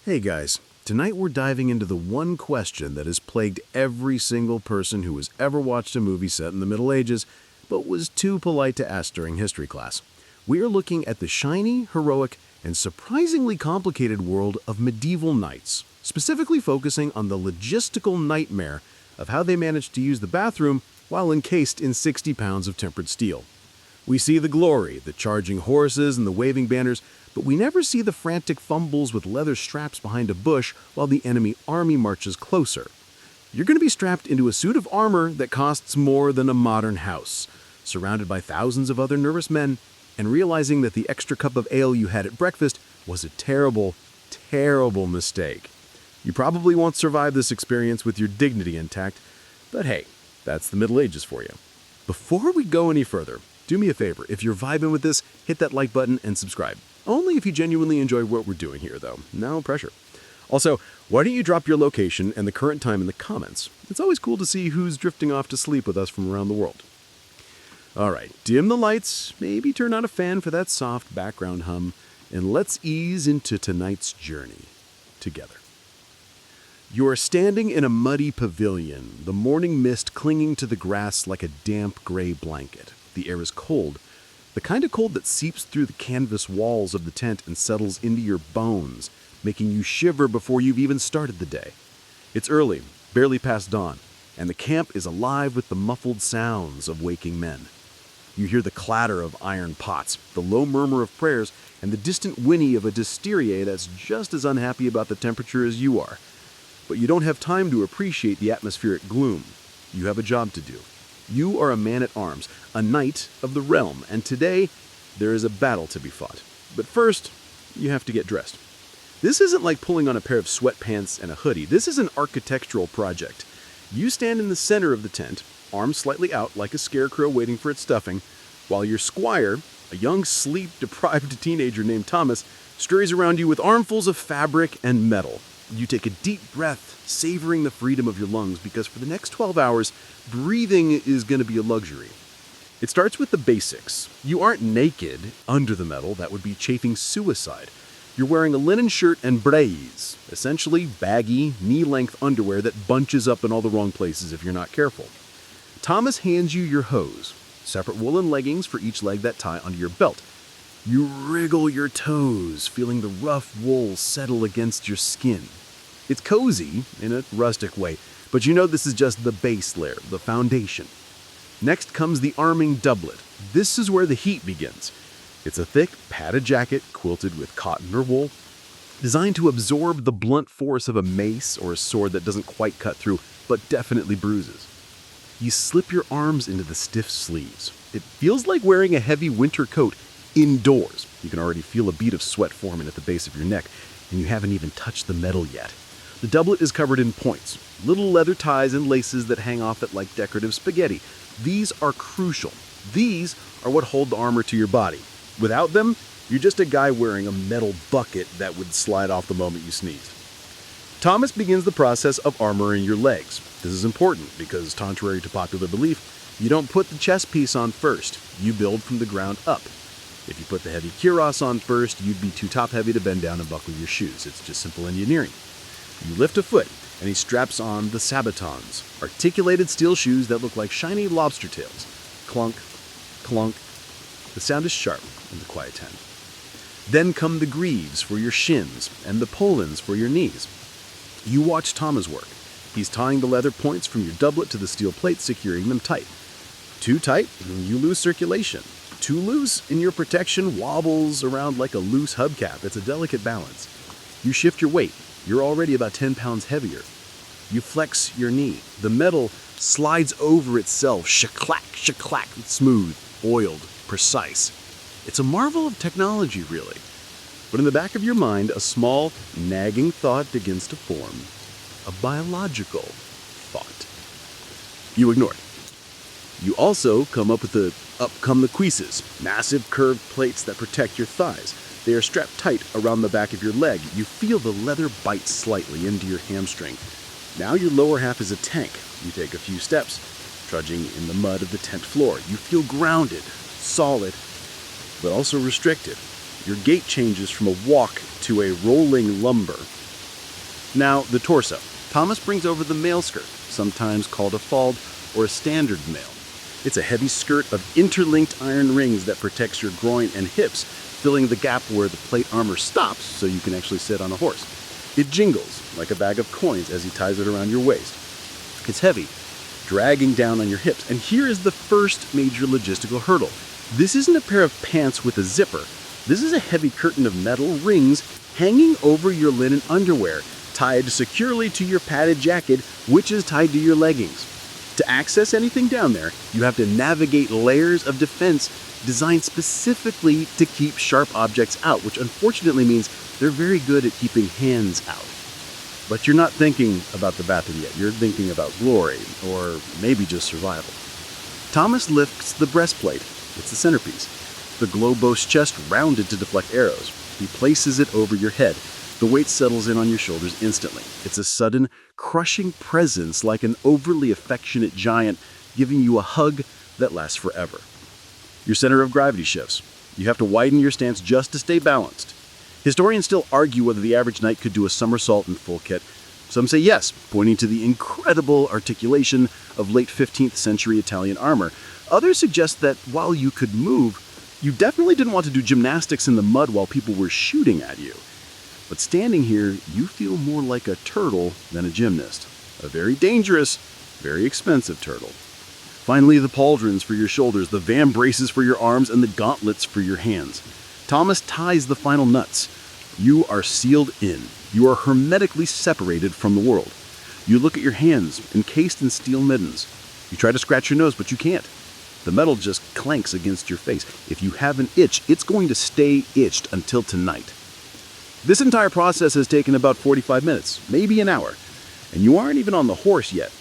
Hey guys, tonight we're diving into the one question that has plagued every single person who has ever watched a movie set in the Middle Ages, but was too polite to ask during history class. We are looking at the shiny, heroic, and surprisingly complicated world of medieval knights, specifically focusing on the logistical nightmare of how they managed to use the bathroom while encased in 60 pounds of tempered steel. We see the glory, the charging horses and the waving banners, but we never see the frantic fumbles with leather straps behind a bush while the enemy army marches closer. You're going to be strapped into a suit of armor that costs more than a modern house, surrounded by thousands of other nervous men, and realizing that the extra cup of ale you had at breakfast was a terrible, terrible mistake. You probably won't survive this experience with your dignity intact, but hey, that's the Middle Ages for you. Before we go any further, do me a favor, if you're vibing with this, hit that like button and subscribe. Only if you genuinely enjoy what we're doing here, though. No pressure. Also, why don't you drop your location and the current time in the comments? It's always cool to see who's drifting off to sleep with us from around the world. All right, dim the lights, maybe turn on a fan for that soft background hum, and let's ease into tonight's journey together. You are standing in a muddy pavilion, the morning mist clinging to the grass like a damp gray blanket. The air is cold, the kind of cold that seeps through the canvas walls of the tent and settles into your bones, making you shiver before you've even started the day. It's early, barely past dawn, and the camp is alive with the muffled sounds of waking men. You hear the clatter of iron pots, the low murmur of prayers, and the distant whinny of a destrier that's just as unhappy about the temperature as you are. But you don't have time to appreciate the atmospheric gloom. You have a job to do. You are a man-at-arms, a knight of the realm, and today there is a battle to be fought. But first, you have to get dressed. This isn't like pulling on a pair of sweatpants and a hoodie. This is an architectural project. You stand in the center of the tent, arms slightly out like a scarecrow waiting for its stuffing, while your squire, a young sleep-deprived teenager named Thomas, scurries around you with armfuls of fabric and metal. You take a deep breath, savoring the freedom of your lungs, because for the next 12 hours, breathing is going to be a luxury. It starts with the basics. You aren't naked under the metal, that would be chafing suicide. You're wearing a linen shirt and braise, essentially baggy, knee-length underwear that bunches up in all the wrong places if you're not careful. Thomas hands you your hose, separate woolen leggings for each leg that tie under your belt. You wriggle your toes, feeling the rough wool settle against your skin. It's cozy in a rustic way, but you know this is just the base layer, the foundation. Next comes the arming doublet. This is where the heat begins. It's a thick, padded jacket quilted with cotton or wool, designed to absorb the blunt force of a mace or a sword that doesn't quite cut through, but definitely bruises. You slip your arms into the stiff sleeves. It feels like wearing a heavy winter coat indoors. You can already feel a bead of sweat forming at the base of your neck, and you haven't even touched the metal yet. The doublet is covered in points, little leather ties and laces that hang off it like decorative spaghetti. These are crucial. These are what hold the armor to your body. Without them, you're just a guy wearing a metal bucket that would slide off the moment you sneeze. Thomas begins the process of armoring your legs. This is important because, contrary to popular belief, you don't put the chest piece on first. You build from the ground up. If you put the heavy cuirass on first, you'd be too top-heavy to bend down and buckle your shoes. It's just simple engineering. You lift a foot, and he straps on the sabatons, articulated steel shoes that look like shiny lobster tails. Clunk, clunk. The sound is sharp in the quiet tent. Then come the greaves for your shins and the polans for your knees. You watch Thomas work. He's tying the leather points from your doublet to the steel plates, securing them tight. Too tight, you lose circulation. Too loose, and your protection wobbles around like a loose hubcap. It's a delicate balance. You shift your weight. You're already about 10 pounds heavier. You flex your knee. The metal slides over itself, shaklack, shaklack, smooth, oiled, precise. It's a marvel of technology, really. But in the back of your mind, a small, nagging thought begins to form. A biological thought. You ignore it. You also come up with up come the cuisses, massive curved plates that protect your thighs. They are strapped tight around the back of your leg. You feel the leather bite slightly into your hamstring. Now your lower half is a tank. You take a few steps, trudging in the mud of the tent floor. You feel grounded, solid, but also restricted. Your gait changes from a walk to a rolling lumber. Now, the torso. Thomas brings over the mail skirt, sometimes called a fald or a standard mail. It's a heavy skirt of interlinked iron rings that protects your groin and hips, filling the gap where the plate armor stops so you can actually sit on a horse. It jingles like a bag of coins as he ties it around your waist. It's heavy, dragging down on your hips. And here is the first major logistical hurdle. This isn't a pair of pants with a zipper. This is a heavy curtain of metal rings hanging over your linen underwear, tied securely to your padded jacket, which is tied to your leggings. To access anything down there, you have to navigate layers of defense designed specifically to keep sharp objects out, which unfortunately means they're very good at keeping hands out. But you're not thinking about the bathroom yet. You're thinking about glory, or maybe just survival. Thomas lifts the breastplate. It's the centerpiece. The globose chest rounded to deflect arrows. He places it over your head. The weight settles in on your shoulders instantly. It's a sudden, crushing presence like an overly affectionate giant giving you a hug that lasts forever. Your center of gravity shifts. You have to widen your stance just to stay balanced. Historians still argue whether the average knight could do a somersault in full kit. Some say yes, pointing to the incredible articulation of late 15th century Italian armor. Others suggest that while you could move, you definitely didn't want to do gymnastics in the mud while people were shooting at you. But standing here, you feel more like a turtle than a gymnast. A very dangerous, very expensive turtle. Finally, the pauldrons for your shoulders, the van braces for your arms, and the gauntlets for your hands. Thomas ties the final nuts. You are sealed in. You are hermetically separated from the world. You look at your hands, encased in steel mittens. You try to scratch your nose, but you can't. The metal just clanks against your face. If you have an itch, it's going to stay itched until tonight. This entire process has taken about 45 minutes, maybe an hour, and you aren't even on the horse yet.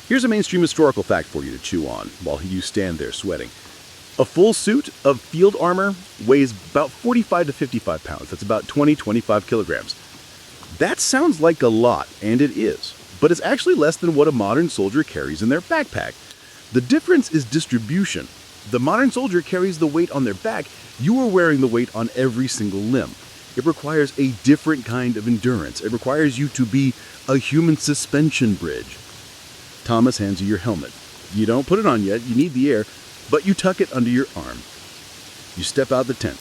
Here's a mainstream historical fact for you to chew on while you stand there sweating. A full suit of field armor weighs about 45 to 55 pounds. That's about 20-25 kilograms. That sounds like a lot, and it is, but it's actually less than what a modern soldier carries in their backpack. The difference is distribution. The modern soldier carries the weight on their back. You are wearing the weight on every single limb. It requires a different kind of endurance. It requires you to be a human suspension bridge. Thomas hands you your helmet. You don't put it on yet, you need the air, but you tuck it under your arm. You step out the tent.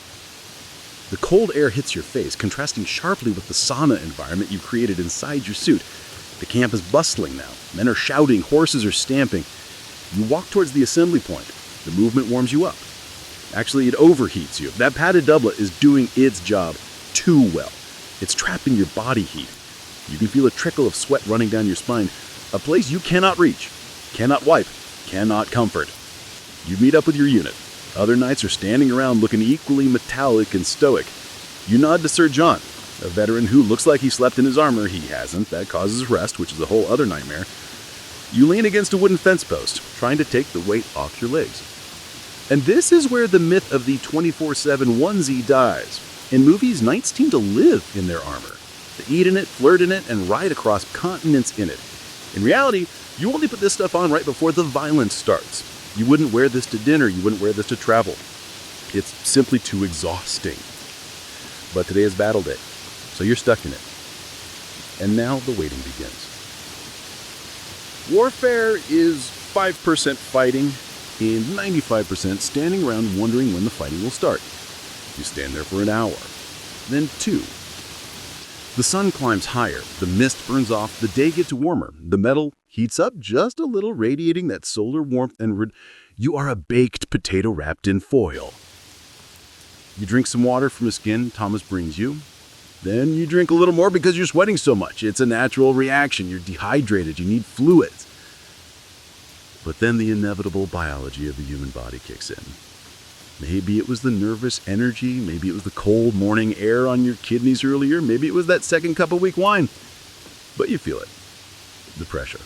The cold air hits your face, contrasting sharply with the sauna environment you created inside your suit. The camp is bustling now. Men are shouting, horses are stamping. You walk towards the assembly point. The movement warms you up. Actually, it overheats you. That padded doublet is doing its job too well. It's trapping your body heat. You can feel a trickle of sweat running down your spine, a place you cannot reach, cannot wipe, cannot comfort. You meet up with your unit. Other knights are standing around looking equally metallic and stoic. You nod to Sir John, a veteran who looks like he slept in his armor. He hasn't. That causes rest, which is a whole other nightmare. You lean against a wooden fence post, trying to take the weight off your legs. And this is where the myth of the 24/7 onesie dies. In movies, knights seem to live in their armor. They eat in it, flirt in it, and ride across continents in it. In reality, you only put this stuff on right before the violence starts. You wouldn't wear this to dinner, you wouldn't wear this to travel. It's simply too exhausting. But today is battle day, so you're stuck in it. And now the waiting begins. Warfare is 5% fighting and 95% standing around wondering when the fighting will start. You stand there for an hour, then 2. The sun climbs higher, the mist burns off, the day gets warmer, the metal heats up just a little, radiating that solar warmth, and you are a baked potato wrapped in foil. You drink some water from a skin Thomas brings you. Then you drink a little more because you're sweating so much. It's a natural reaction. You're dehydrated. You need fluids. But then the inevitable biology of the human body kicks in. Maybe it was the nervous energy. Maybe it was the cold morning air on your kidneys earlier. Maybe it was that second cup of weak wine. But you feel it. The pressure.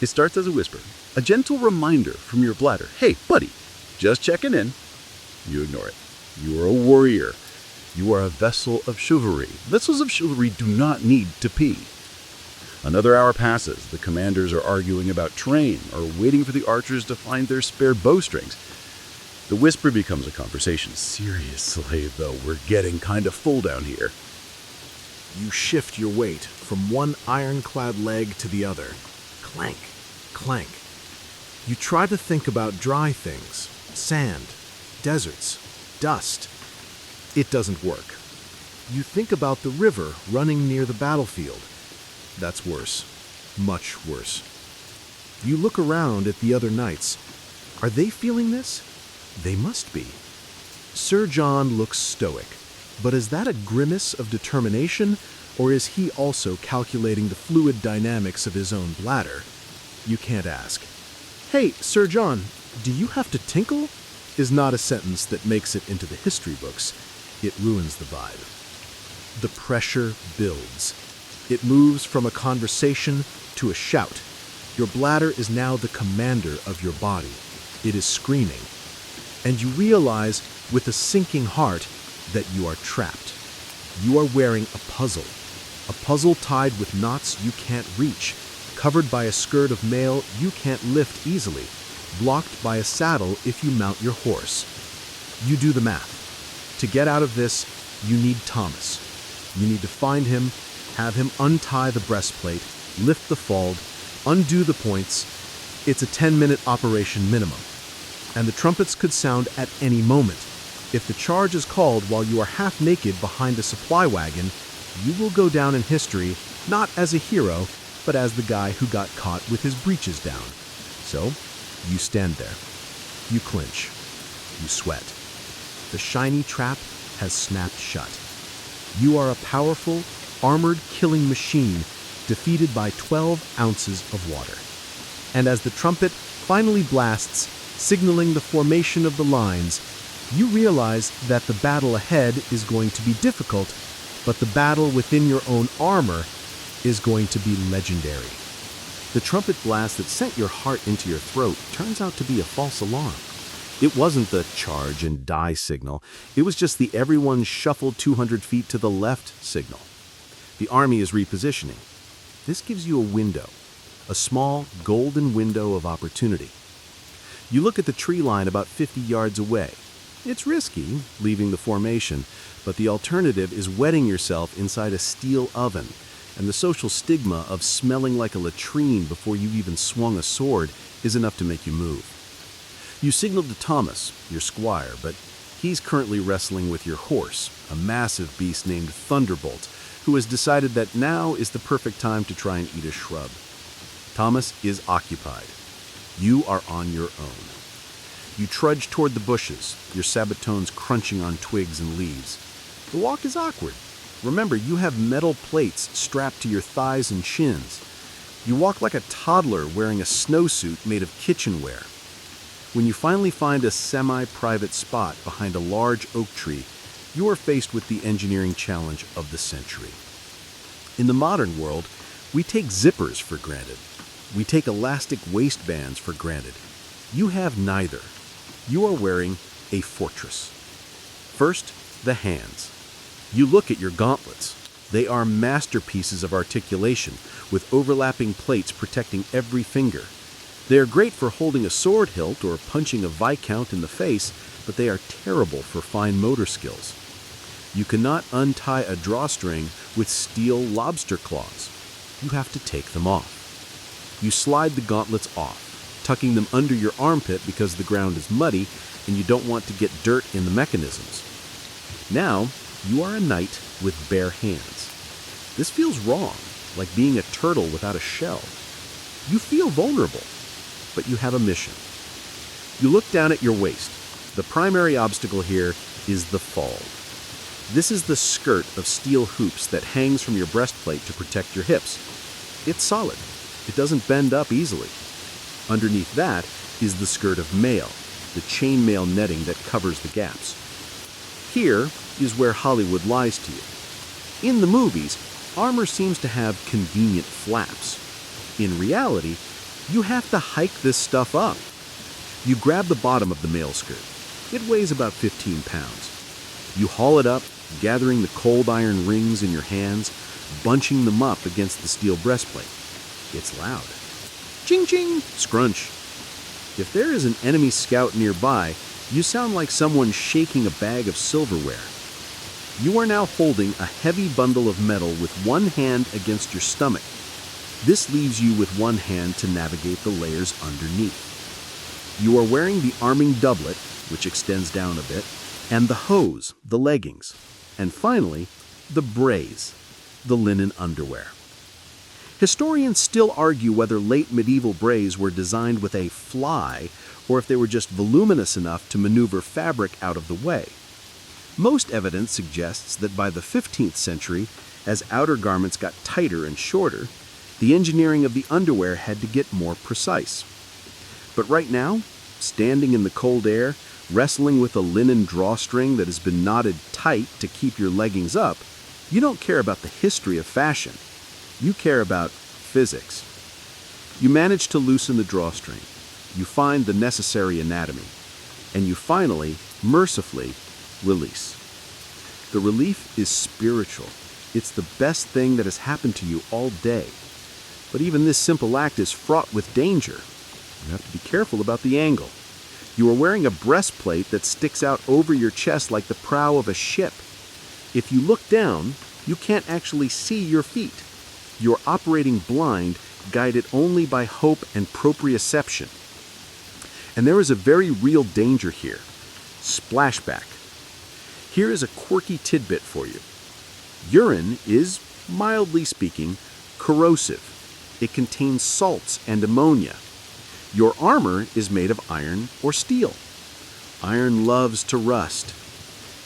It starts as a whisper. A gentle reminder from your bladder. Hey, buddy, just checking in. You ignore it. You are a warrior. You are a vessel of chivalry. Vessels of chivalry do not need to pee. Another hour passes. The commanders are arguing about terrain or waiting for the archers to find their spare bowstrings. The whisper becomes a conversation. Seriously, though, we're getting kind of full down here. You shift your weight from one ironclad leg to the other. Clank, clank. You try to think about dry things, sand, deserts, dust. It doesn't work. You think about the river running near the battlefield. That's worse. Much worse. You look around at the other knights. Are they feeling this? They must be. Sir John looks stoic, but is that a grimace of determination, or is he also calculating the fluid dynamics of his own bladder? You can't ask. "Hey, Sir John, do you have to tinkle?" is not a sentence that makes it into the history books. It ruins the vibe. The pressure builds. It moves from a conversation to a shout. Your bladder is now the commander of your body. It is screaming. And you realize, with a sinking heart, that you are trapped. You are wearing a puzzle tied with knots you can't reach, covered by a skirt of mail you can't lift easily, blocked by a saddle if you mount your horse. You do the math. To get out of this, you need Thomas. You need to find him, have him untie the breastplate, lift the fold, undo the points. It's a 10-minute operation minimum. And the trumpets could sound at any moment. If the charge is called while you are half naked behind a supply wagon, you will go down in history not as a hero, but as the guy who got caught with his breeches down. So, you stand there. You clinch. You sweat. The shiny trap has snapped shut. You are a powerful, armored killing machine defeated by 12 ounces of water. And as the trumpet finally blasts, signaling the formation of the lines, you realize that the battle ahead is going to be difficult, but the battle within your own armor is going to be legendary. The trumpet blast that sent your heart into your throat turns out to be a false alarm. It wasn't the charge and die signal. It was just the everyone shuffle 200 feet to the left signal. The army is repositioning. This gives you a window, a small golden window of opportunity. You look at the tree line about 50 yards away. It's risky, leaving the formation, but the alternative is wetting yourself inside a steel oven, and the social stigma of smelling like a latrine before you even swung a sword is enough to make you move. You signaled to Thomas, your squire, but he's currently wrestling with your horse, a massive beast named Thunderbolt, who has decided that now is the perfect time to try and eat a shrub. Thomas is occupied. You are on your own. You trudge toward the bushes, your sabotones crunching on twigs and leaves. The walk is awkward. Remember, you have metal plates strapped to your thighs and shins. You walk like a toddler wearing a snowsuit made of kitchenware. When you finally find a semi-private spot behind a large oak tree, you are faced with the engineering challenge of the century. In the modern world, we take zippers for granted. We take elastic waistbands for granted. You have neither. You are wearing a fortress. First, the hands. You look at your gauntlets. They are masterpieces of articulation, with overlapping plates protecting every finger. They are great for holding a sword hilt or punching a viscount in the face, but they are terrible for fine motor skills. You cannot untie a drawstring with steel lobster claws. You have to take them off. You slide the gauntlets off, tucking them under your armpit because the ground is muddy and you don't want to get dirt in the mechanisms. Now, you are a knight with bare hands. This feels wrong, like being a turtle without a shell. You feel vulnerable, but you have a mission. You look down at your waist. The primary obstacle here is the fold. This is the skirt of steel hoops that hangs from your breastplate to protect your hips. It's solid. It doesn't bend up easily. Underneath that is the skirt of mail, the chainmail netting that covers the gaps. Here is where Hollywood lies to you. In the movies, armor seems to have convenient flaps. In reality, you have to hike this stuff up. You grab the bottom of the mail skirt. It weighs about 15 pounds. You haul it up, gathering the cold iron rings in your hands, bunching them up against the steel breastplate. It's loud. Ching ching, scrunch. If there is an enemy scout nearby, you sound like someone shaking a bag of silverware. You are now holding a heavy bundle of metal with one hand against your stomach. This leaves you with one hand to navigate the layers underneath. You are wearing the arming doublet, which extends down a bit, and the hose, the leggings, and finally, the braise, the linen underwear. Historians still argue whether late medieval braise were designed with a fly or if they were just voluminous enough to maneuver fabric out of the way. Most evidence suggests that by the 15th century, as outer garments got tighter and shorter, the engineering of the underwear had to get more precise. But right now, standing in the cold air, wrestling with a linen drawstring that has been knotted tight to keep your leggings up, you don't care about the history of fashion. You care about physics. You manage to loosen the drawstring. You find the necessary anatomy. And you finally, mercifully, release. The relief is spiritual. It's the best thing that has happened to you all day. But even this simple act is fraught with danger. You have to be careful about the angle. You are wearing a breastplate that sticks out over your chest like the prow of a ship. If you look down, you can't actually see your feet. You're operating blind, guided only by hope and proprioception. And there is a very real danger here. Splashback. Here is a quirky tidbit for you. Urine is, mildly speaking, corrosive. It contains salts and ammonia. Your armor is made of iron or steel. Iron loves to rust.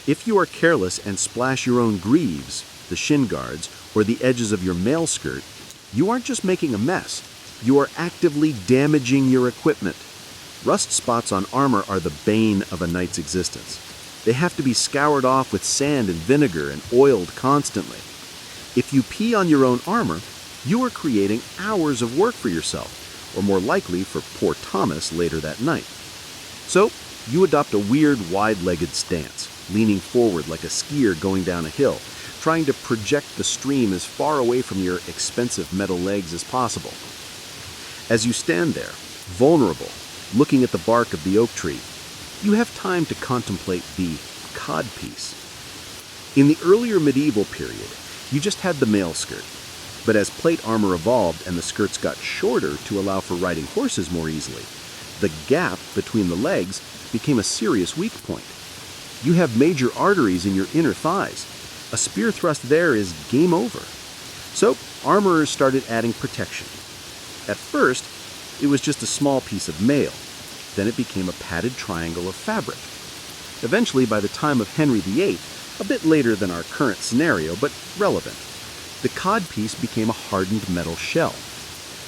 If you are careless and splash your own greaves, the shin guards, or the edges of your mail skirt, you aren't just making a mess. You are actively damaging your equipment. Rust spots on armor are the bane of a knight's existence. They have to be scoured off with sand and vinegar and oiled constantly. If you pee on your own armor, you are creating hours of work for yourself, or more likely for poor Thomas later that night. So, you adopt a weird wide-legged stance, leaning forward like a skier going down a hill, trying to project the stream as far away from your expensive metal legs as possible. As you stand there, vulnerable, looking at the bark of the oak tree, you have time to contemplate the codpiece. In the earlier medieval period, you just had the mail skirt, but as plate armor evolved and the skirts got shorter to allow for riding horses more easily, the gap between the legs became a serious weak point. You have major arteries in your inner thighs. A spear thrust there is game over. So, armorers started adding protection. At first, it was just a small piece of mail. Then it became a padded triangle of fabric. Eventually, by the time of Henry VIII, a bit later than our current scenario, but relevant, the codpiece became a hardened metal shell.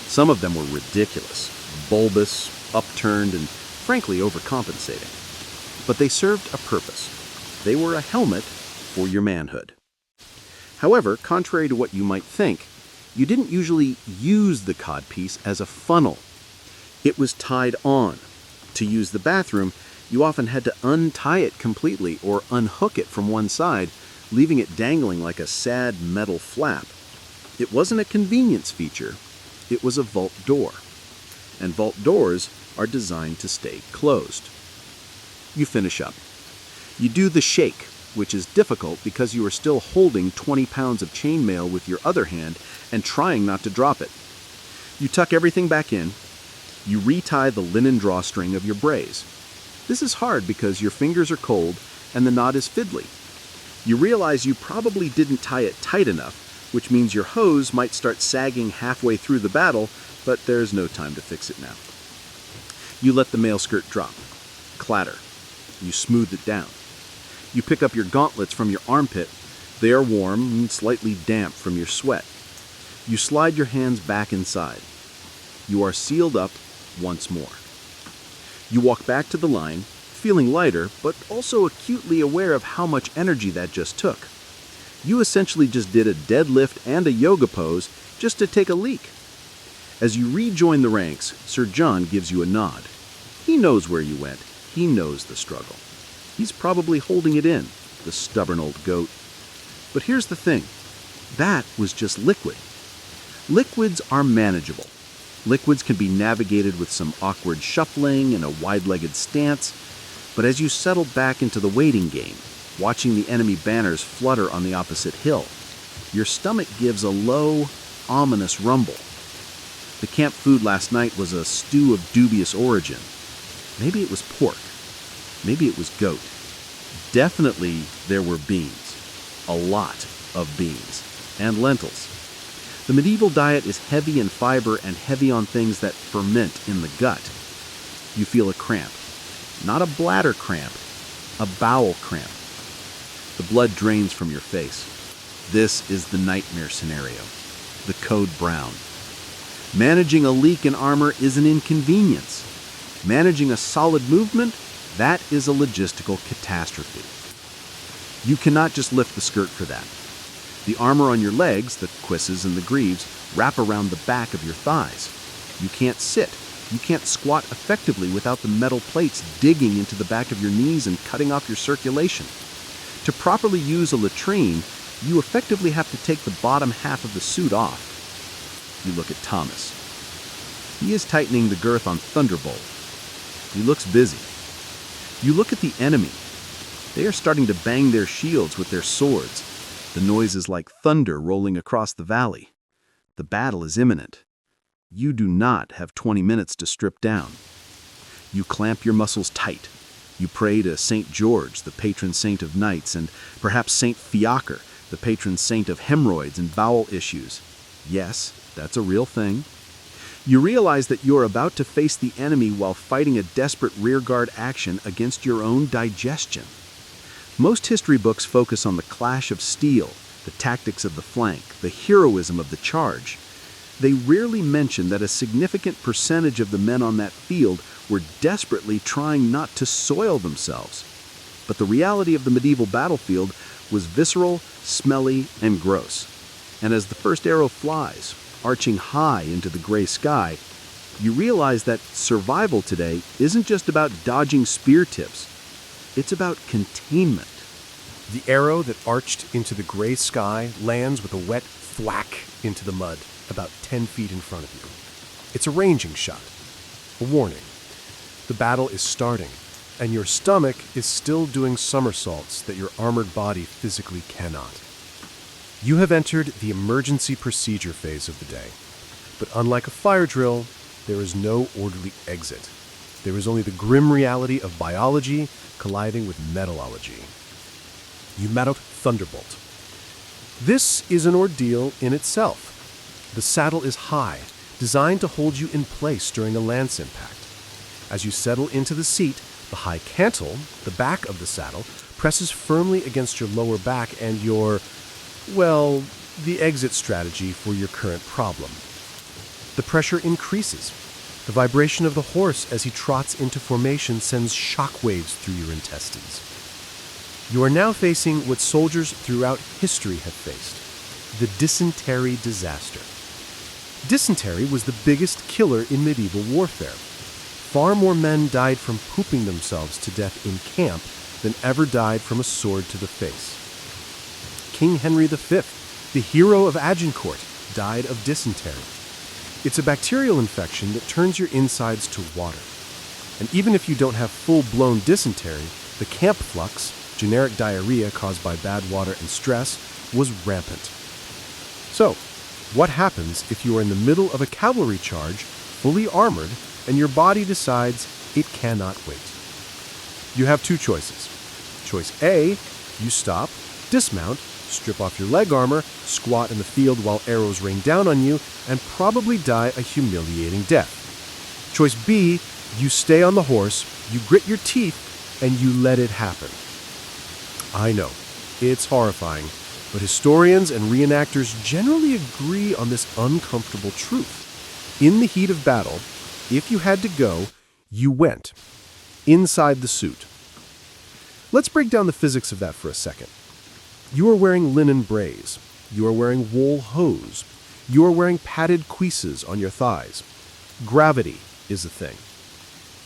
Some of them were ridiculous, bulbous, upturned, and frankly overcompensating. But they served a purpose. They were a helmet for your manhood. However, contrary to what you might think, you didn't usually use the codpiece as a funnel. It was tied on. To use the bathroom, you often had to untie it completely or unhook it from one side, leaving it dangling like a sad metal flap. It wasn't a convenience feature, it was a vault door. And vault doors are designed to stay closed. You finish up. You do the shake, which is difficult because you are still holding 20 pounds of chainmail with your other hand and trying not to drop it. You tuck everything back in. You retie the linen drawstring of your braise. This is hard because your fingers are cold and the knot is fiddly. You realize you probably didn't tie it tight enough, which means your hose might start sagging halfway through the battle, but there's no time to fix it now. You let the mail skirt drop. Clatter. You smooth it down. You pick up your gauntlets from your armpit. They are warm and slightly damp from your sweat. You slide your hands back inside. You are sealed up once more. You walk back to the line, feeling lighter, but also acutely aware of how much energy that just took. You essentially just did a deadlift and a yoga pose just to take a leak. As you rejoin the ranks, Sir John gives you a nod. He knows where you went. He knows the struggle. He's probably holding it in, the stubborn old goat. But here's the thing. That was just liquid. Liquids are manageable. Liquids can be navigated with some awkward shuffling and a wide-legged stance, but as you settle back into the waiting game, watching the enemy banners flutter on the opposite hill. Your stomach gives a low, ominous rumble. The camp food last night was a stew of dubious origin. Maybe it was pork. Maybe it was goat. Definitely there were beans. A lot of beans. And lentils. The medieval diet is heavy in fiber and heavy on things that ferment in the gut. You feel a cramp. Not a bladder cramp, a bowel cramp. The blood drains from your face. This is the nightmare scenario, the code brown. Managing a leak in armor is an inconvenience. Managing a solid movement, that is a logistical catastrophe. You cannot just lift the skirt for that. The armor on your legs, the cuisses and the greaves, wrap around the back of your thighs. You can't sit. You can't squat effectively without the metal plates digging into the back of your knees and cutting off your circulation. To properly use a latrine, you effectively have to take the bottom half of the suit off. You look at Thomas. He is tightening the girth on Thunderbolt. He looks busy. You look at the enemy. They are starting to bang their shields with their swords. The noise is like thunder rolling across the valley. The battle is imminent. You do not have 20 minutes to strip down. You clamp your muscles tight. You pray to St. George, the patron saint of knights, and perhaps St. Fiacre, the patron saint of hemorrhoids and bowel issues. Yes, that's a real thing. You realize that you're about to face the enemy while fighting a desperate rearguard action against your own digestion. Most history books focus on the clash of steel, the tactics of the flank, the heroism of the charge. They rarely mention that a significant percentage of the men on that field were desperately trying not to soil themselves. But the reality of the medieval battlefield was visceral, smelly, and gross. And as the first arrow flies, arching high into the gray sky, you realize that survival today isn't just about dodging spear tips. It's about containment. The arrow that arched into the gray sky lands with a wet thwack into the mud about 10 feet in front of you. It's a ranging shot, a warning. The battle is starting, and your stomach is still doing somersaults that your armored body physically cannot. You have entered the emergency procedure phase of the day, but unlike a fire drill, there is no orderly exit. There is only the grim reality of biology colliding with metallurgy. You met out Thunderbolt. This is an ordeal in itself. The saddle is high, designed to hold you in place during a lance impact. As you settle into the seat, the high cantle, the back of the saddle, presses firmly against your lower back and the exit strategy for your current problem. The pressure increases. The vibration of the horse as he trots into formation sends shockwaves through your intestines. You are now facing what soldiers throughout history have faced, the dysentery disaster. Dysentery was the biggest killer in medieval warfare. Far more men died from pooping themselves to death in camp than ever died from a sword to the face. King Henry V, the hero of Agincourt, died of dysentery. It's a bacterial infection that turns your insides to water. And even if you don't have full-blown dysentery, the camp flux, generic diarrhea caused by bad water and stress, was rampant. So, what happens if you are in the middle of a cavalry charge, fully armored, and your body decides it cannot wait? You have two choices. Choice A, you stop, dismount, strip off your leg armor, squat in the field while arrows rain down on you, and probably die a humiliating death. Choice B, you stay on the horse, you grit your teeth, and you let it happen. I know, it's horrifying, but historians and reenactors generally agree on this uncomfortable truth. In the heat of battle, if you had to go, you went. Inside the suit. Let's break down the physics of that for a second. You are wearing linen brays. You are wearing wool hose. You are wearing padded cuisses on your thighs. Gravity is a thing.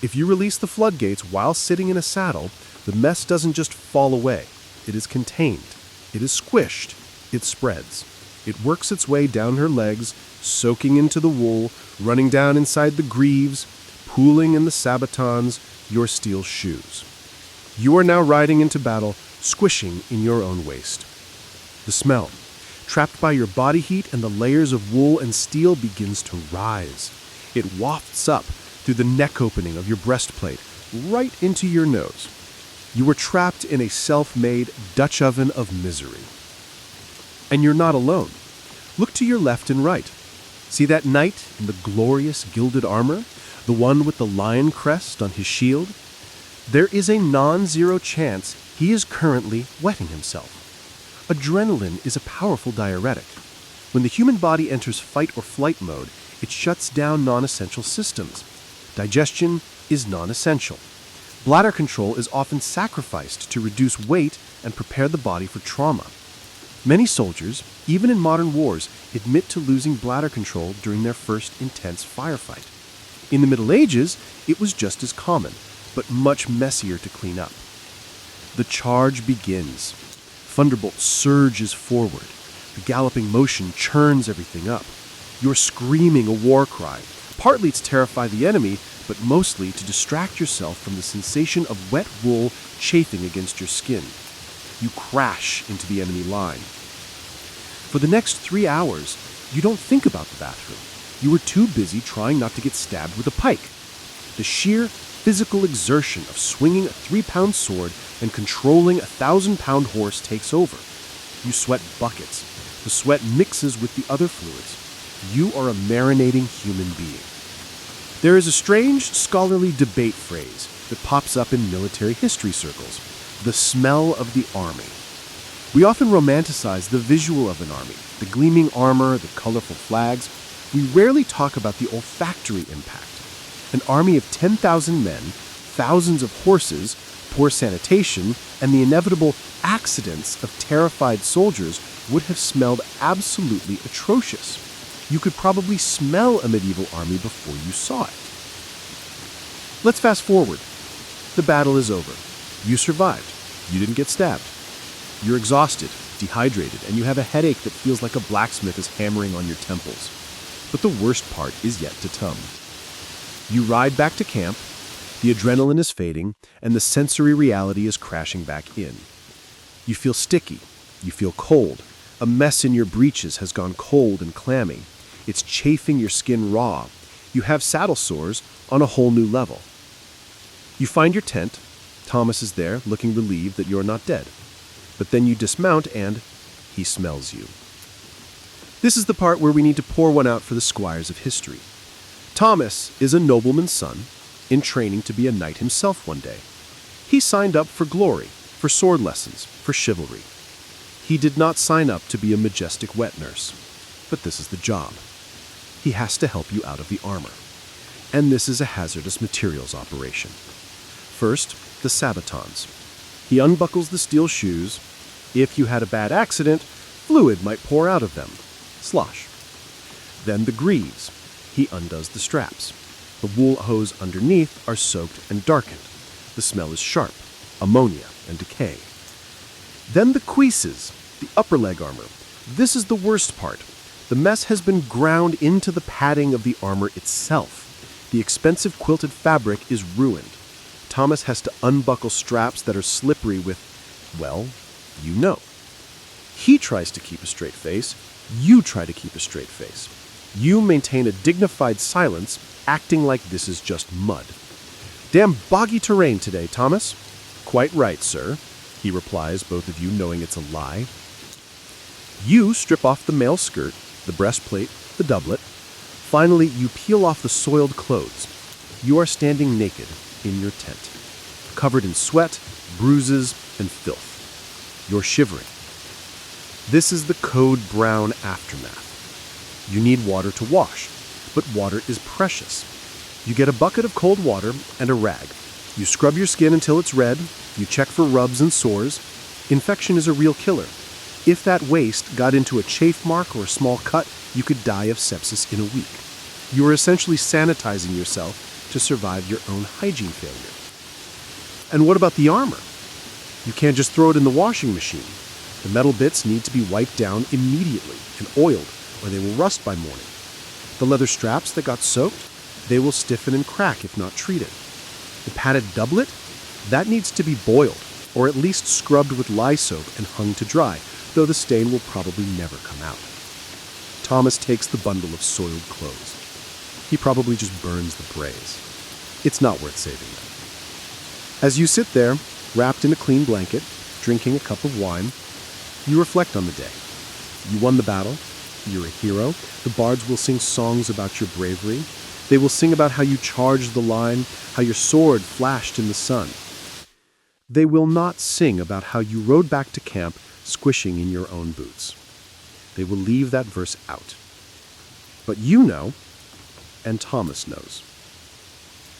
If you release the floodgates while sitting in a saddle, the mess doesn't just fall away. It is contained. It is squished. It spreads. It works its way down her legs, soaking into the wool, running down inside the greaves, pooling in the sabatons, your steel shoes. You are now riding into battle squishing in your own waist. The smell, trapped by your body heat and the layers of wool and steel, begins to rise. It wafts up through the neck opening of your breastplate, right into your nose. You were trapped in a self-made Dutch oven of misery. And you're not alone. Look to your left and right. See that knight in the glorious gilded armor? The one with the lion crest on his shield? There is a non-zero chance he is currently wetting himself. Adrenaline is a powerful diuretic. When the human body enters fight or flight mode, it shuts down non-essential systems. Digestion is non-essential. Bladder control is often sacrificed to reduce weight and prepare the body for trauma. Many soldiers, even in modern wars, admit to losing bladder control during their first intense firefight. In the Middle Ages, it was just as common, but much messier to clean up. The charge begins. Thunderbolt surges forward. The galloping motion churns everything up. You're screaming a war cry, partly to terrify the enemy, but mostly to distract yourself from the sensation of wet wool chafing against your skin. You crash into the enemy line. For the next 3 hours, you don't think about the bathroom. You were too busy trying not to get stabbed with a pike. The sheer physical exertion of swinging a 3-pound sword and controlling a 1,000-pound horse takes over. You sweat buckets. The sweat mixes with the other fluids. You are a marinating human being. There is a strange scholarly debate phrase that pops up in military history circles: the smell of the army. We often romanticize the visual of an army, the gleaming armor, the colorful flags. We rarely talk about the olfactory impact. An army of 10,000 men, thousands of horses, poor sanitation, and the inevitable accidents of terrified soldiers would have smelled absolutely atrocious. You could probably smell a medieval army before you saw it. Let's fast forward. The battle is over. You survived. You didn't get stabbed. You're exhausted, dehydrated, and you have a headache that feels like a blacksmith is hammering on your temples. But the worst part is yet to come. You ride back to camp, the adrenaline is fading, and the sensory reality is crashing back in. You feel sticky. You feel cold. A mess in your breeches has gone cold and clammy. It's chafing your skin raw. You have saddle sores on a whole new level. You find your tent. Thomas is there, looking relieved that you're not dead. But then you dismount and he smells you. This is the part where we need to pour one out for the squires of history. Thomas is a nobleman's son, in training to be a knight himself one day. He signed up for glory, for sword lessons, for chivalry. He did not sign up to be a majestic wet nurse, but this is the job. He has to help you out of the armor. And this is a hazardous materials operation. First, the sabatons. He unbuckles the steel shoes. If you had a bad accident, fluid might pour out of them. Slosh. Then the greaves. He undoes the straps. The wool hose underneath are soaked and darkened. The smell is sharp, ammonia and decay. Then the cuisses, the upper leg armor. This is the worst part. The mess has been ground into the padding of the armor itself. The expensive quilted fabric is ruined. Thomas has to unbuckle straps that are slippery with, well, you know. He tries to keep a straight face. You try to keep a straight face. You maintain a dignified silence, acting like this is just mud. Damn boggy terrain today, Thomas. Quite right, sir, he replies, both of you knowing it's a lie. You strip off the male skirt, the breastplate, the doublet. Finally, you peel off the soiled clothes. You are standing naked in your tent, covered in sweat, bruises, and filth. You're shivering. This is the code brown aftermath. You need water to wash, but water is precious. You get a bucket of cold water and a rag. You scrub your skin until it's red. You check for rubs and sores. Infection is a real killer. If that waste got into a chafe mark or a small cut, you could die of sepsis in a week. You are essentially sanitizing yourself to survive your own hygiene failure. And what about the armor? You can't just throw it in the washing machine. The metal bits need to be wiped down immediately and oiled, or they will rust by morning. The leather straps that got soaked, they will stiffen and crack if not treated. The padded doublet, that needs to be boiled, or at least scrubbed with lye soap and hung to dry, though the stain will probably never come out. Thomas takes the bundle of soiled clothes. He probably just burns the braise. It's not worth saving them. As you sit there, wrapped in a clean blanket, drinking a cup of wine, you reflect on the day. You won the battle. You're a hero. The bards will sing songs about your bravery. They will sing about how you charged the line, how your sword flashed in the sun. They will not sing about how you rode back to camp, squishing in your own boots. They will leave that verse out. But you know, and Thomas knows.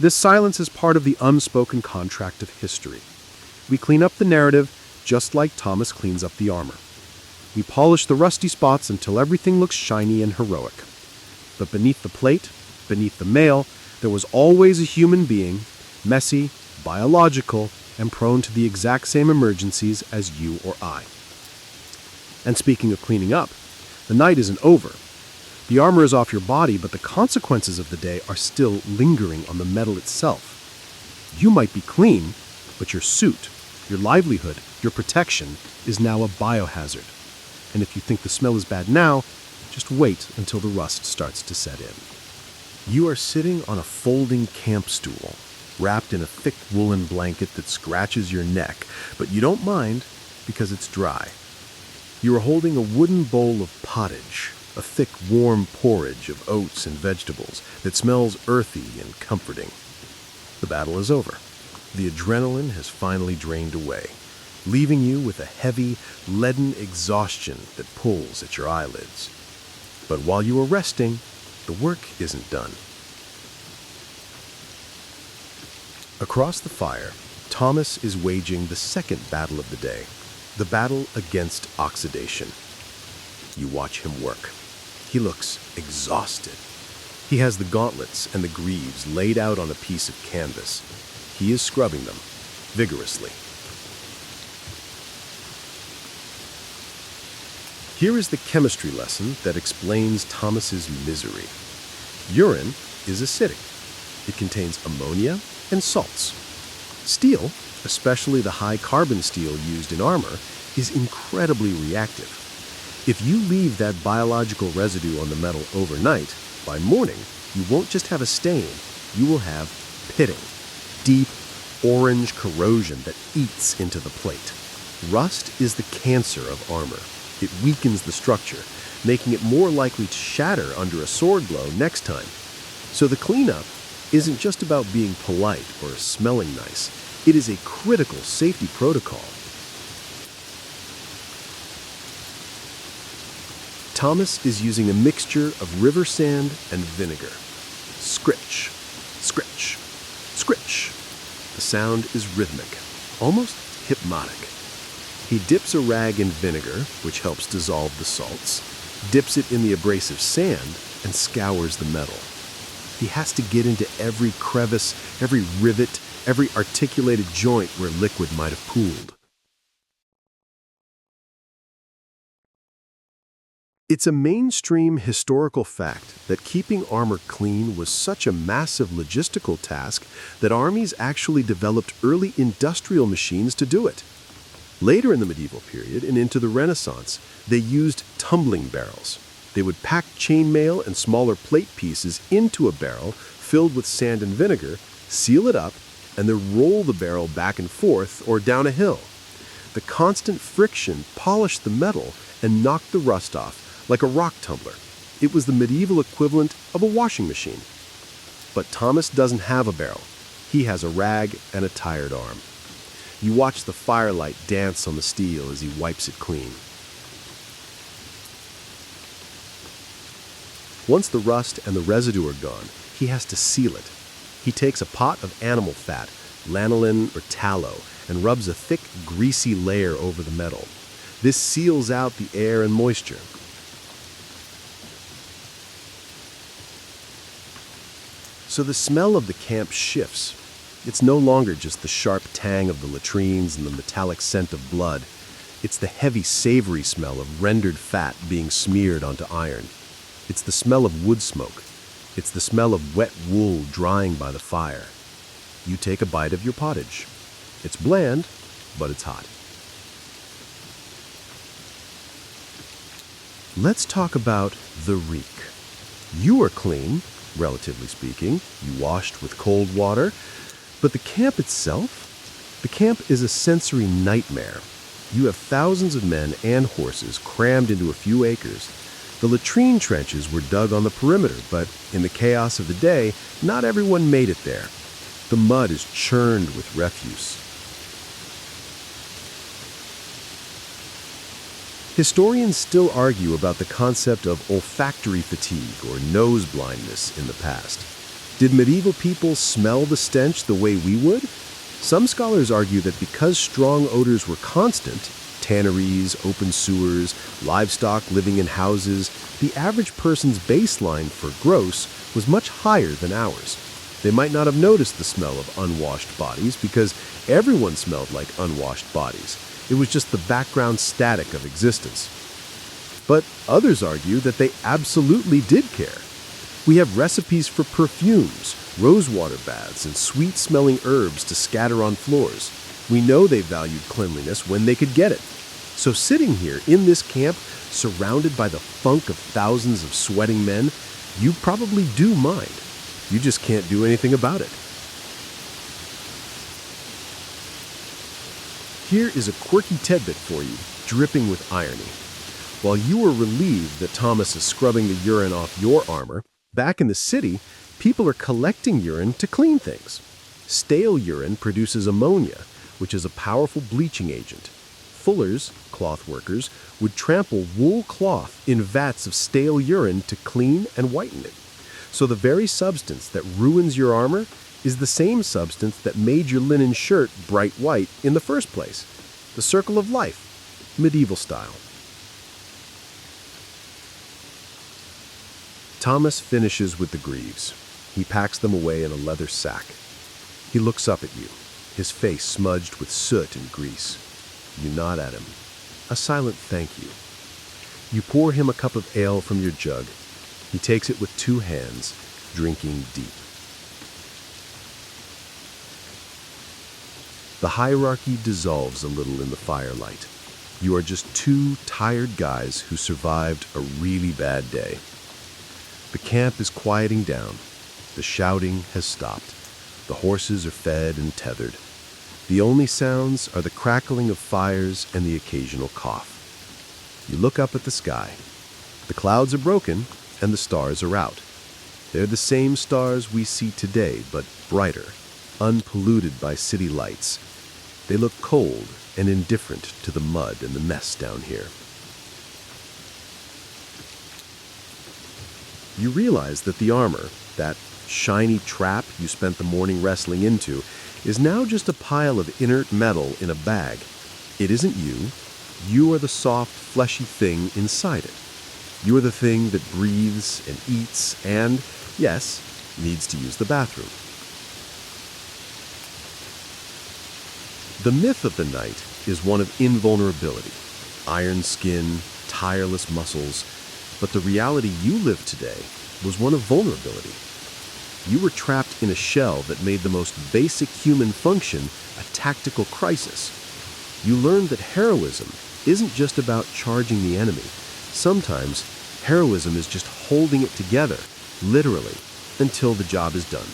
This silence is part of the unspoken contract of history. We clean up the narrative just like Thomas cleans up the armor. We polish the rusty spots until everything looks shiny and heroic. But beneath the plate, beneath the mail, there was always a human being, messy, biological, and prone to the exact same emergencies as you or I. And speaking of cleaning up, the night isn't over. The armor is off your body, but the consequences of the day are still lingering on the metal itself. You might be clean, but your suit, your livelihood, your protection is now a biohazard. And if you think the smell is bad now, just wait until the rust starts to set in. You are sitting on a folding camp stool, wrapped in a thick woolen blanket that scratches your neck, but you don't mind because it's dry. You are holding a wooden bowl of pottage, a thick, warm porridge of oats and vegetables that smells earthy and comforting. The battle is over. The adrenaline has finally drained away, leaving you with a heavy, leaden exhaustion that pulls at your eyelids. But while you are resting, the work isn't done. Across the fire, Thomas is waging the second battle of the day, the battle against oxidation. You watch him work. He looks exhausted. He has the gauntlets and the greaves laid out on a piece of canvas. He is scrubbing them vigorously. Here is the chemistry lesson that explains Thomas's misery. Urine is acidic. It contains ammonia and salts. Steel, especially the high carbon steel used in armor, is incredibly reactive. If you leave that biological residue on the metal overnight, by morning, you won't just have a stain, you will have pitting, deep orange corrosion that eats into the plate. Rust is the cancer of armor. It weakens the structure, making it more likely to shatter under a sword blow next time. So the cleanup isn't just about being polite or smelling nice. It is a critical safety protocol. Thomas is using a mixture of river sand and vinegar. Scritch, scritch, scritch. The sound is rhythmic, almost hypnotic. He dips a rag in vinegar, which helps dissolve the salts, dips it in the abrasive sand, and scours the metal. He has to get into every crevice, every rivet, every articulated joint where liquid might have pooled. It's a mainstream historical fact that keeping armor clean was such a massive logistical task that armies actually developed early industrial machines to do it. Later in the medieval period and into the Renaissance, they used tumbling barrels. They would pack chainmail and smaller plate pieces into a barrel filled with sand and vinegar, seal it up, and then roll the barrel back and forth or down a hill. The constant friction polished the metal and knocked the rust off, like a rock tumbler. It was the medieval equivalent of a washing machine. But Thomas doesn't have a barrel. He has a rag and a tired arm. You watch the firelight dance on the steel as he wipes it clean. Once the rust and the residue are gone, he has to seal it. He takes a pot of animal fat, lanolin or tallow, and rubs a thick, greasy layer over the metal. This seals out the air and moisture. So the smell of the camp shifts. It's no longer just the sharp tang of the latrines and the metallic scent of blood. It's the heavy, savory smell of rendered fat being smeared onto iron. It's the smell of wood smoke. It's the smell of wet wool drying by the fire. You take a bite of your pottage. It's bland, but it's hot. Let's talk about the reek. You are clean, relatively speaking. You washed with cold water. But the camp itself? The camp is a sensory nightmare. You have thousands of men and horses crammed into a few acres. The latrine trenches were dug on the perimeter, but in the chaos of the day, not everyone made it there. The mud is churned with refuse. Historians still argue about the concept of olfactory fatigue or nose blindness in the past. Did medieval people smell the stench the way we would? Some scholars argue that because strong odors were constant, tanneries, open sewers, livestock living in houses, the average person's baseline for gross was much higher than ours. They might not have noticed the smell of unwashed bodies because everyone smelled like unwashed bodies. It was just the background static of existence. But others argue that they absolutely did care. We have recipes for perfumes, rosewater baths, and sweet-smelling herbs to scatter on floors. We know they valued cleanliness when they could get it. So sitting here in this camp, surrounded by the funk of thousands of sweating men, you probably do mind. You just can't do anything about it. Here is a quirky tidbit for you, dripping with irony. While you are relieved that Thomas is scrubbing the urine off your armor, back in the city, people are collecting urine to clean things. Stale urine produces ammonia, which is a powerful bleaching agent. Fullers, cloth workers, would trample wool cloth in vats of stale urine to clean and whiten it. So the very substance that ruins your armor is the same substance that made your linen shirt bright white in the first place. The circle of life, medieval style. Thomas finishes with the greaves. He packs them away in a leather sack. He looks up at you, his face smudged with soot and grease. You nod at him. A silent thank you. You pour him a cup of ale from your jug. He takes it with two hands, drinking deep. The hierarchy dissolves a little in the firelight. You are just two tired guys who survived a really bad day. The camp is quieting down. The shouting has stopped. The horses are fed and tethered. The only sounds are the crackling of fires and the occasional cough. You look up at the sky. The clouds are broken and the stars are out. They're the same stars we see today, but brighter, unpolluted by city lights. They look cold and indifferent to the mud and the mess down here. You realize that the armor, that shiny trap you spent the morning wrestling into, is now just a pile of inert metal in a bag. It isn't you. You are the soft, fleshy thing inside it. You are the thing that breathes and eats and, yes, needs to use the bathroom. The myth of the knight is one of invulnerability, iron skin, tireless muscles, but the reality you live today was one of vulnerability. You were trapped in a shell that made the most basic human function a tactical crisis. You learned that heroism isn't just about charging the enemy. Sometimes, heroism is just holding it together, literally, until the job is done.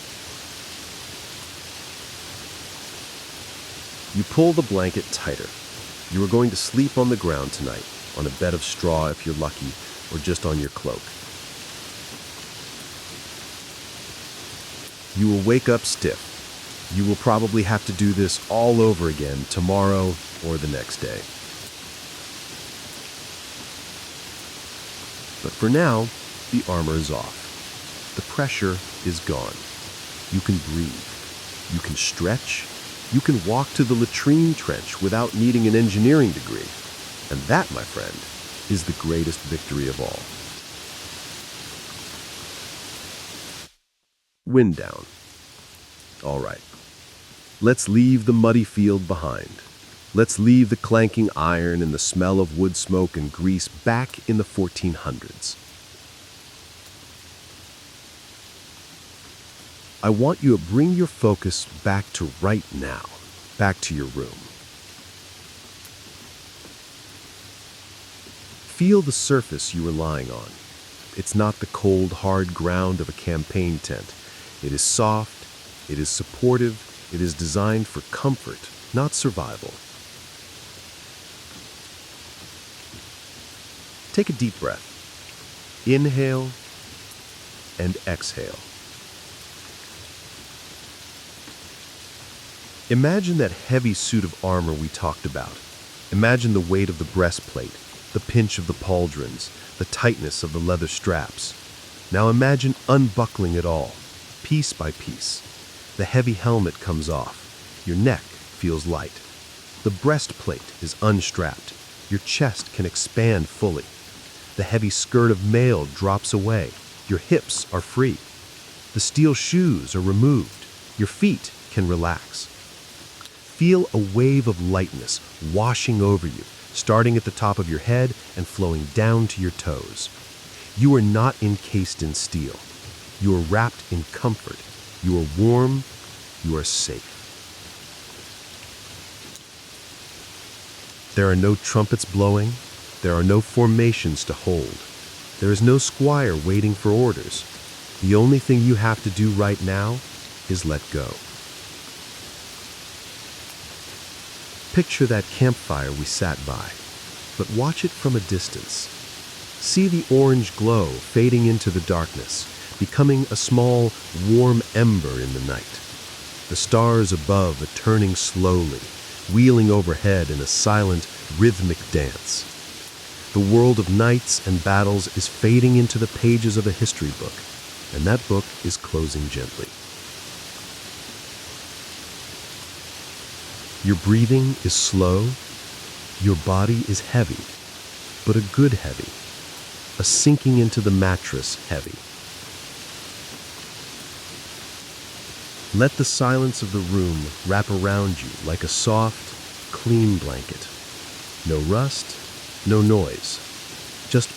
You pull the blanket tighter. You are going to sleep on the ground tonight, on a bed of straw if you're lucky, or just on your cloak. You will wake up stiff. You will probably have to do this all over again tomorrow or the next day. But for now, the armor is off. The pressure is gone. You can breathe. You can stretch. You can walk to the latrine trench without needing an engineering degree. And that, my friend, is the greatest victory of all. Wind down. All right. Let's leave the muddy field behind. Let's leave the clanking iron and the smell of wood smoke and grease back in the 1400s. I want you to bring your focus back to right now, back to your room. Feel the surface you are lying on. It's not the cold, hard ground of a campaign tent. It is soft, it is supportive, it is designed for comfort, not survival. Take a deep breath. Inhale and exhale. Imagine that heavy suit of armor we talked about. Imagine the weight of the breastplate, the pinch of the pauldrons, the tightness of the leather straps. Now imagine unbuckling it all, piece by piece. The heavy helmet comes off. Your neck feels light. The breastplate is unstrapped. Your chest can expand fully. The heavy skirt of mail drops away. Your hips are free. The steel shoes are removed. Your feet can relax. Feel a wave of lightness washing over you, starting at the top of your head and flowing down to your toes. You are not encased in steel. You are wrapped in comfort. You are warm. You are safe. There are no trumpets blowing. There are no formations to hold. There is no squire waiting for orders. The only thing you have to do right now is let go. Picture that campfire we sat by, but watch it from a distance. See the orange glow fading into the darkness, becoming a small, warm ember in the night. The stars above are turning slowly, wheeling overhead in a silent, rhythmic dance. The world of knights and battles is fading into the pages of a history book, and that book is closing gently. Your breathing is slow, your body is heavy, but a good heavy, a sinking into the mattress heavy. Let the silence of the room wrap around you like a soft, clean blanket. No rust, no noise, just